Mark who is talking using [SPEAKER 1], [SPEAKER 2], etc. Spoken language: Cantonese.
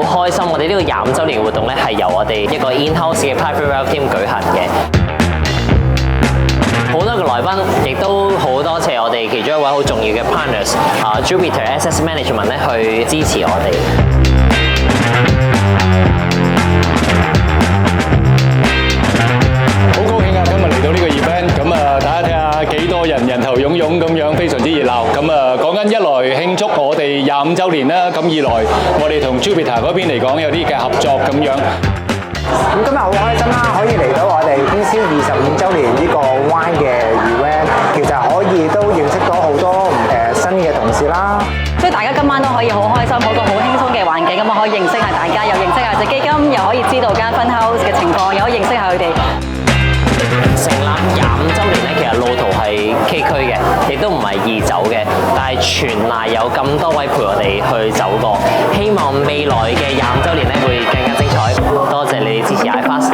[SPEAKER 1] 開心，我哋呢個25週年活動咧係由我哋一個 in-house 嘅 private wealth team 舉行嘅。好多個來賓，亦都好多謝我哋其中一位好重要嘅 partners Jupiter Asset Management 咧去支持我哋。
[SPEAKER 2] 好高興啊！今日嚟到呢個 event， 咁啊，大家睇下幾多人人頭湧湧咁樣，非常之熱鬧。咁啊，講緊一來慶祝我哋25週年啦，咁二來我哋同 Jupiter 嗰邊嚟講有啲嘅合作咁樣。
[SPEAKER 3] 咁今日好開心啦，可以嚟到我哋 BC 25週年呢個 wine 嘅 event， 其實可以都認識到好多新嘅同事啦。
[SPEAKER 4] 所以大家今晚都可以好開心，好個好輕鬆嘅環境，咁可以認識下大家，又認識下隻基金，又可以知道間 fund house 嘅情況，又可以認識下佢哋。
[SPEAKER 1] 成立25週年咧，其實路途係崎嶇嘅，亦都唔係易走嘅，但係全賴有咁多位陪我哋去走過。希望未來嘅25週年咧會更加精彩。多謝你哋支持 iFast。